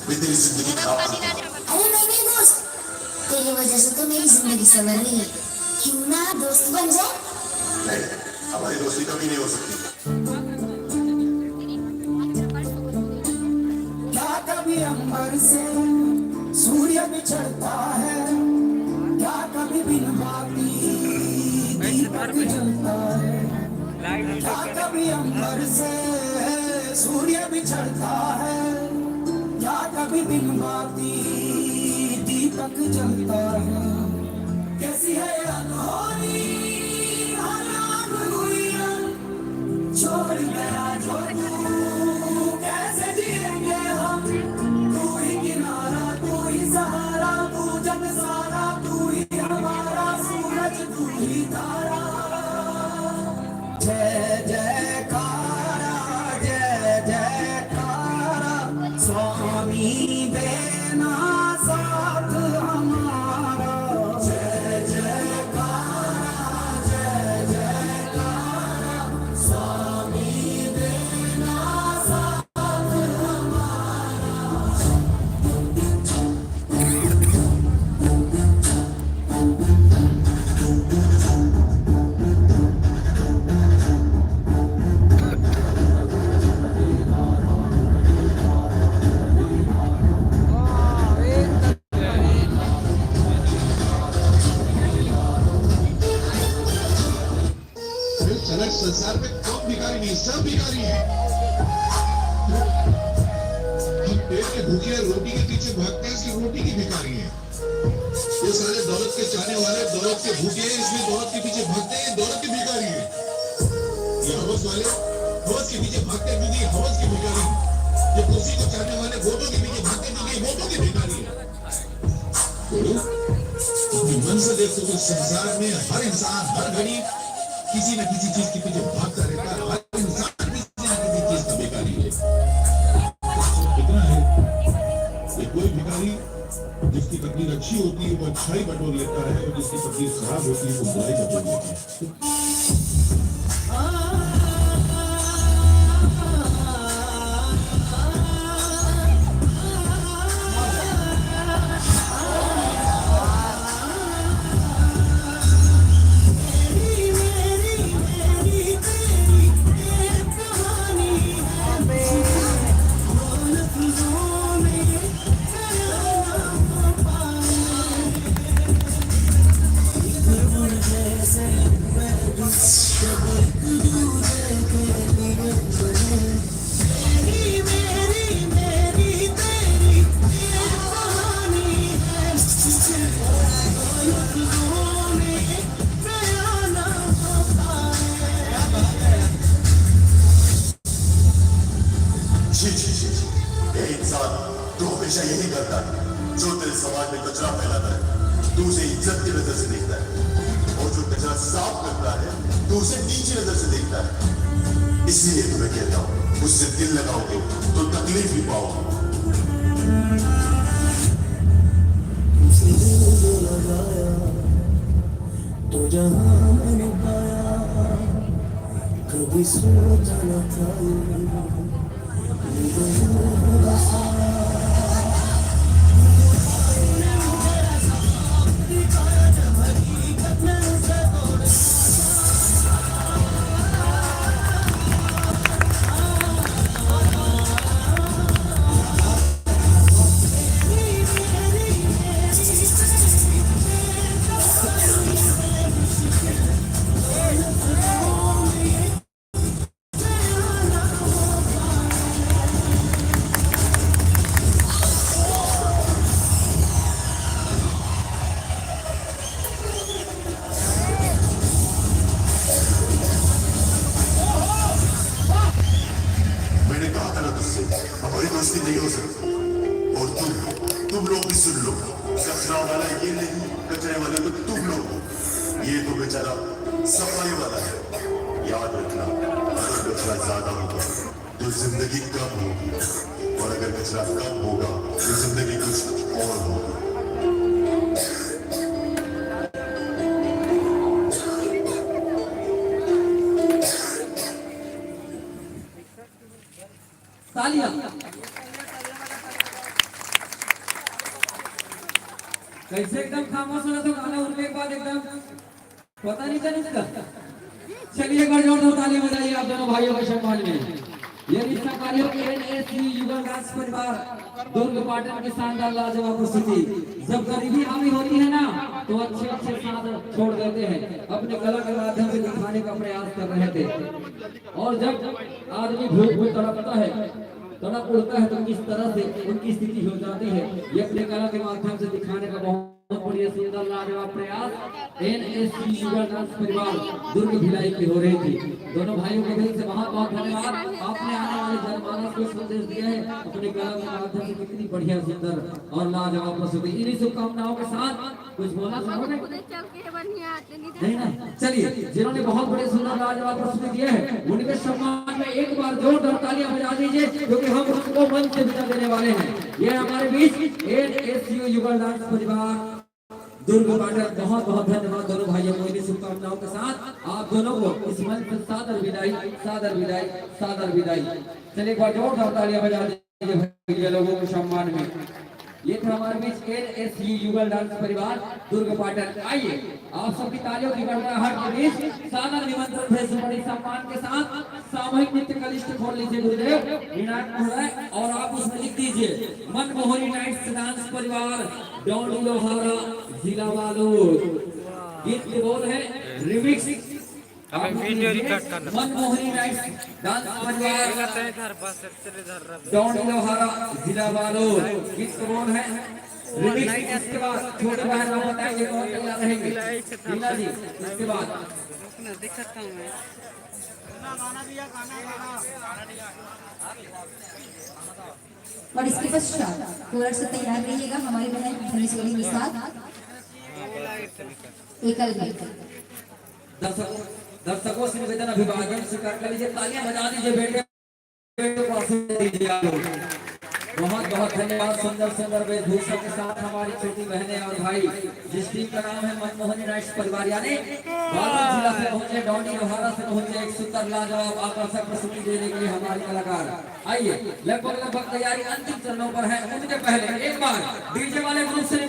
मैं तेरी जिंदगी खराब कर दूंगा। अरे नहीं दोस्त, तेरी वजह से तो मेरी जिंदगी संवर रही है। क्यों ना दोस्त बन जाए? नहीं, हमारी दोस्ती कभी नहीं हो सकती। क्या कभी अंबर से सूर्य बिछड़ता है? क्या कभी बिन बाती दीपक जलता है? क्या कभी अंबर से सूर्य बिछड़ता है? क्या कभी बिन बाती दीपक जलता है? कैसी है अनहोनी हर आग हुई रंग, छोड़ गया जो तू कैसे जिएंगे हम? तू ही किनारा, तू ही सहारा, तू जग सारा, तू ही हमारा सूरज, तू ही तारा। जय जयकारा, जय जयकारा, स्वामी देना साथ हमारा। जय जयकारा, जय जयकारा, स्वामी देना साथ हमारा। फिर चलक संसार में कौन भिखारी नहीं, सब भिखारी है। हम पेट के भूखे हैं, रोटी के पीछे भागते हैं, इसलिए रोटी की भिखारी है। ये सारे दौलत के चाहने वाले दौलत के भूखे हैं, इसलिए दौलत के पीछे भागते हैं, दौलत की भिखारी है। ये हवस वाले हवस के पीछे भागते हैं, क्योंकि हवस की भिखारी। ये कुर्सी को चाहने वाले वोटों के पीछे भागते हैं, क्योंकि वोटों की भिखारी है। बोलो, अपनी मन से देखो तो संसार में हर इंसान हर घड़ी किसी न किसी चीज के पीछे भागता रहता है। हर इंसान किसी न किसी चीज का भिखारी है। इतना है कि कोई भिखारी जिसकी तकदीर अच्छी होती है वो अच्छाई बटोर लेता है, और जिसकी तकदीर खराब होती है वो बुराई बटोर लेता है। जी जी जी जी, ये इंसान तो हमेशा यही करता है। जो तेरे समाज में कचरा फैलाता है, तू उसे इज्जत की नजर से देखता है, और जो कचरा साफ करता है तो उसे नीची नजर से देखता है। इसीलिए तुम्हें कहता हूँ, उससे दिल लगाओगे तो तकलीफ भी पाओगे। तो जहां मैंने पाया, कभी सोचा न था हमारी दोस्ती नहीं हो सकती। और तुम लोग भी सुन लो, कचरा वाला ये नहीं, कचरे वाले तो तुम लोग हो। ये तो बेचारा सफाई वाला है। याद रखना, अगर कचरा ज्यादा होगा तो जिंदगी कम होगी, और अगर कचरा कम होगा तो जिंदगी कुछ और होगी। तालियां। कैसे एकदम खामोश हो तो गाना उनके के बाद एकदम पता नहीं चल इसका। चलिए एक बार जोरदार ताली बजाइए आप दोनों भाइयों के सम्मान में। ये रिश्ता कार्यों के एनएसयू युगल डांस परिवार दुर्ग पाटन की शानदार लाजवाब प्रस्तुति। जब गरीबी हावी होती है ना तो अच्छे अच्छे साथ छोड़ देते हैं, अपने कला के माध्यम से दिखाने का प्रयास कर रहे थे। और जब आदमी भूख में तड़पता है, तड़प उड़ता है तो किस तरह से उनकी स्थिति हो जाती है, ये अपने कला के माध्यम से दिखाने का बहुत बढ़िया सुंदर लाजवाब प्रयास एनएसयू युगल डांस परिवार दुर्ग भिलाई की हो रही थी। दोनों भाइयों के दिल से बहुत बहुत धन्यवाद। आपने आने वाले जनमानस को संदेश दिया है अपने कला के माध्यम से, कितनी बढ़िया सुंदर और लाजवाब प्रस्तुति। इन्हीं शुभकामनाओं के साथ कुछ बोलना चाहोगे? नहीं ना, चलिए जिन्होंने बहुत बड़े सुंदर लाजवाब प्रस्तुति दिए हैं उनके सम्मान में एक बार जोरदार तालियां बजा दीजिए, क्योंकि हम उनको मंच से विदा देने वाले हैं। ये हमारे बीच एनएसयू युगल डांस परिवार दुर्ग पाटन। बहुत बहुत धन्यवाद दोनों भाइयों को। इन्हीं शुभकामनाओं के साथ आप दोनों को इस मंच से सादर विदाई, सादर विदाई, सादर विदाई। चलिए एक बार जोरदार तालियां बजा दीजिए भैया लोगों के सम्मान में। ये था हमारे बीच एनएसयू युगल डांस परिवार दुर्ग पाटन। आइए आप सबकी तालियों की गड़गड़ाहट के बीच सादर निमंत्रण है बड़े सम्मान के साथ सामूहिक नृत्य का लिस्ट खोल लीजिए गुरुदेव विनायक महोदय, और आप उसमें लिख दीजिए मनमोहनी नाइट्स डांस परिवार डोंडी लोहारा जिला वालोर। गीत के बोल है रिमिक्स वीडियो रिकॉर्ड करना। मनमोहनी नाइट्स डांस परिवार डोंडी लोहारा जिला वालोर। गीत के बोल है रिमिक्स। इसके बाद छोटे बहन लोग बताएंगे कौन तैयार रहेंगे। लीला जी इसके बाद दिखाता हूँ मैं। और इसके पश्चात कोरस से तैयार रहिएगा हमारी बहन धनेश्वरी के साथ एकल गीत। दर्शकों से निवेदन अभिवादन स्वीकार कर लीजिए, तालियां बजा दीजिए बेटे को आशीर्वाद दीजिए आप लोग। बहुत बहुत धन्यवाद। सुंदर सुंदर वेशभूषा के साथ हमारी छोटी बहनें और भाई, जिस टीम का नाम है मनमोहनी नाइट्स परिवार, यानी बागल जिला से पहुंचे, डोंडी लोहारा से पहुंचे, एक सुंदर लाजवाब आकर्षक प्रस्तुति देने के लिए हमारे कलाकार। आइए लगभग लगभग तैयारी अंतिम चरणों पर है। उनके पहले एक बार डीजे वाले ग्रुप से